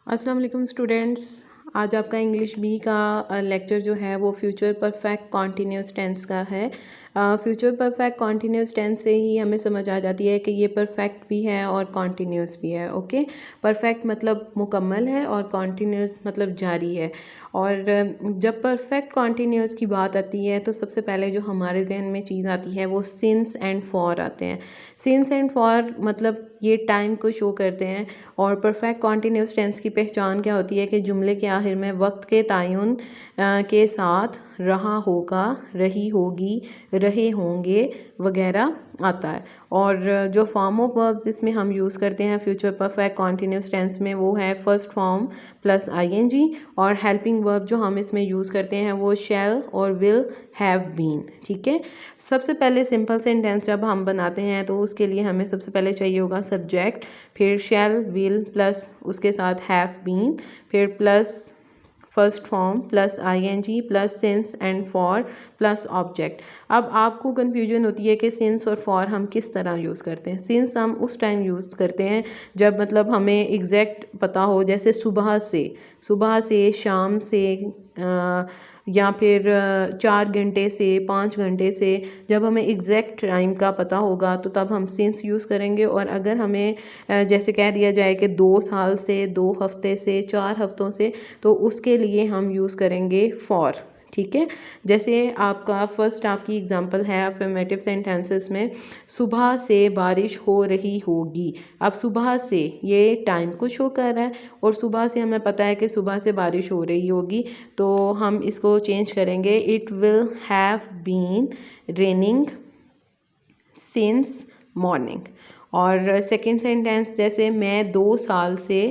अस्सलाम वालेकुम स्टूडेंट्स। आज आपका इंग्लिश बी का लेक्चर जो है वो फ्यूचर परफेक्ट कॉन्टीन्यूस टेंस का है। फ्यूचर परफेक्ट कॉन्टीन्यूस टेंस से ही हमें समझ आ जाती है कि ये परफेक्ट भी है और कॉन्टीन्यूस भी है। ओके, परफेक्ट मतलब मुकम्मल है और कॉन्टीन्यूस मतलब जारी है। और जब परफेक्ट कॉन्टीन्यूस की बात आती है तो सबसे पहले जो हमारे जहन में चीज़ आती है वो सिंस एंड फॉर आते हैं। सिंस एंड फॉर मतलब ये टाइम को शो करते हैं। और परफेक्ट कॉन्टीन्यूस टेंस की पहचान क्या होती है कि जुमले के आखिर में वक्त के तयन के साथ रहा होगा, रही होगी, रहे होंगे वगैरह आता है। और जो फॉर्म ऑफ वर्ब्स इसमें हम यूज़ करते हैं फ्यूचर परफेक्ट कॉन्टीन्यूस टेंस में वो है फर्स्ट फॉर्म प्लस आईएनजी। और हेल्पिंग वर्ब जो हम इसमें यूज़ करते हैं वो शैल और विल, हैव बीन। ठीक है, सबसे पहले सिंपल सेंटेंस जब हम बनाते हैं तो उसके लिए हमें सबसे पहले चाहिए होगा सब्जेक्ट, फिर शैल विल प्लस उसके साथ हैव बीन, फिर plus first form plus ING plus since and for plus object. अब आपको कन्फ्यूजन होती है कि सिंस और फॉर हम किस तरह यूज़ करते हैं। सिंस हम उस टाइम यूज़ करते हैं जब मतलब हमें एग्जैक्ट पता हो, जैसे सुबह से शाम से या फिर 4 घंटे से 5 घंटे से, जब हमें एग्जैक्ट टाइम का पता होगा तो तब हम सिंस यूज़ करेंगे। और अगर हमें जैसे कह दिया जाए कि 2 साल से, 2 हफ्ते से, 4 हफ्तों से, तो उसके लिए हम यूज़ करेंगे फॉर। ठीक है, जैसे आपका फर्स्ट आपकी एग्जांपल है अफर्मेटिव सेंटेंसेस में सुबह से बारिश हो रही होगी। अब सुबह से ये टाइम को शो कर रहा है और सुबह से हमें पता है कि सुबह से बारिश हो रही होगी, तो हम इसको चेंज करेंगे, it will have been raining since morning. और सेकंड सेंटेंस जैसे मैं 2 साल से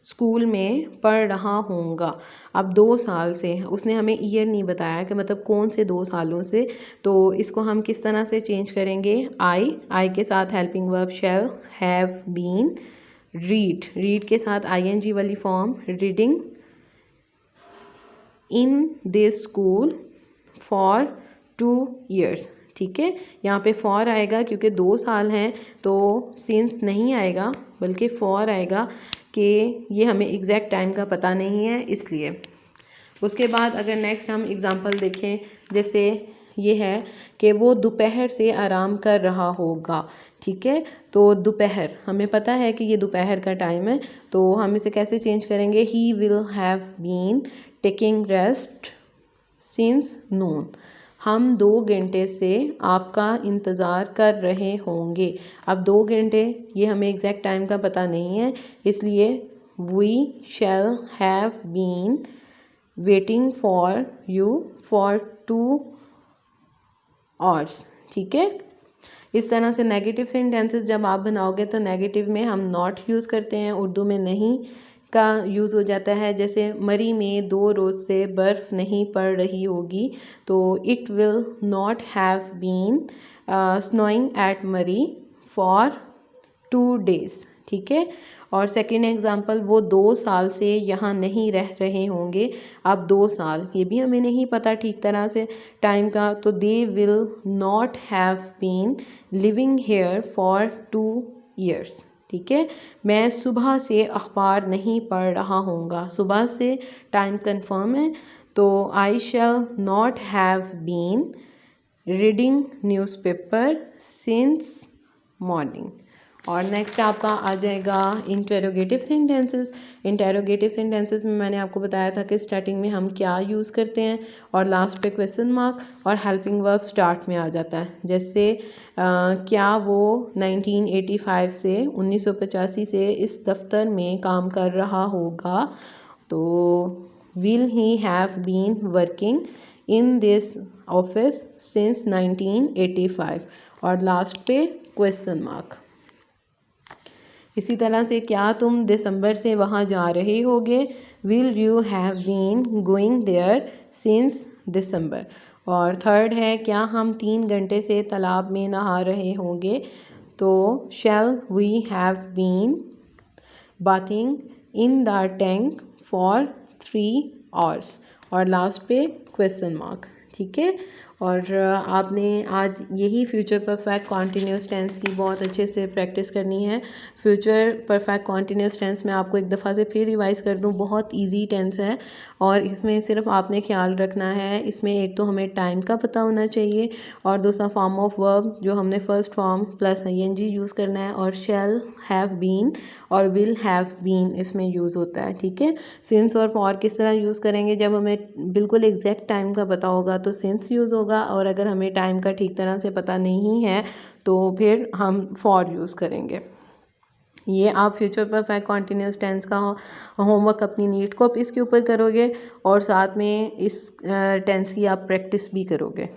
स्कूल में पढ़ रहा हूँगा। अब 2 साल से उसने हमें ईयर नहीं बताया कि मतलब कौन से 2 सालों से, तो इसको हम किस तरह से चेंज करेंगे, आई के साथ helping verb shall, have been, read के साथ आईएनजी वाली form reading, in this school for 2 years। ठीक है, यहाँ पे फॉर आएगा क्योंकि 2 साल हैं तो सिंस नहीं आएगा बल्कि फॉर आएगा कि ये हमें एग्जैक्ट टाइम का पता नहीं है इसलिए। उसके बाद अगर नेक्स्ट हम एग्ज़ाम्पल देखें, जैसे ये है कि वो दोपहर से आराम कर रहा होगा। ठीक है, तो दोपहर हमें पता है कि ये दोपहर का टाइम है, तो हम इसे कैसे चेंज करेंगे, he will have been taking rest since noon. हम 2 घंटे से आपका इंतज़ार कर रहे होंगे। अब 2 घंटे ये हमें एग्जैक्ट टाइम का पता नहीं है, इसलिए we shall have been waiting for you for 2 hours। ठीक है, इस तरह से नेगेटिव सेंटेंसेस जब आप बनाओगे तो नेगेटिव में हम नॉट यूज़ करते हैं, उर्दू में नहीं का यूज़ हो जाता है। जैसे मरी में 2 रोज़ से बर्फ़ नहीं पड़ रही होगी, तो it will not have been snowing at Murree for 2 days। ठीक है, और सेकेंड एग्जांपल वो 2 साल से यहाँ नहीं रह रहे होंगे। अब 2 साल ये भी हमें नहीं पता ठीक तरह से टाइम का, तो they will not have been living here for 2 years। ठीक है, मैं सुबह से अखबार नहीं पढ़ रहा हूँगा, सुबह से टाइम कंफर्म है, तो I shall not have been reading newspaper since morning. और नेक्स्ट आपका आ जाएगा इंटेरोगेटिव सेंटेंसेस। इंटेरोगेटिव सेंटेंसेस में मैंने आपको बताया था कि स्टार्टिंग में हम क्या यूज़ करते हैं और लास्ट पे क्वेश्चन मार्क और हेल्पिंग वर्ब स्टार्ट में आ जाता है। जैसे क्या वो 1985 से 1985 से इस दफ्तर में काम कर रहा होगा, तो will he have been working in this office since 1985 और लास्ट पे क्वेश्चन मार्क। इसी तरह से क्या तुम दिसंबर से वहाँ जा रहे होगे, will you have been going there since December. और थर्ड है क्या हम 3 घंटे से तालाब में नहा रहे होंगे, तो shall we have been bathing in the tank for 3 hours और लास्ट पे क्वेश्चन मार्क। ठीक है, और आपने आज यही फ्यूचर परफेक्ट कॉन्टीन्यूस टेंस की बहुत अच्छे से प्रैक्टिस करनी है। फ्यूचर परफेक्ट कॉन्टीन्यूस टेंस मैं आपको एक दफ़ा से फिर रिवाइज़ कर दूं, बहुत इजी टेंस है और इसमें सिर्फ आपने ख्याल रखना है, इसमें एक तो हमें टाइम का पता होना चाहिए और दूसरा फॉर्म ऑफ वर्ब जो हमने first form plus ing use करना है और शैल हैव बीन और विल हैव बीन इसमें यूज़ होता है। ठीक है, सिंस और फॉर किस तरह यूज़ करेंगे, जब हमें बिल्कुल एग्जैक्ट टाइम का पता होगा तो सिंस यूज़ होगा और अगर हमें टाइम का ठीक तरह से पता नहीं है तो फिर हम फॉर यूज़ करेंगे। ये आप फ्यूचर परफेक्ट कॉन्टीन्यूस टेंस का होमवर्क अपनी नीट को इसके ऊपर करोगे और साथ में इस टेंस की आप प्रैक्टिस भी करोगे।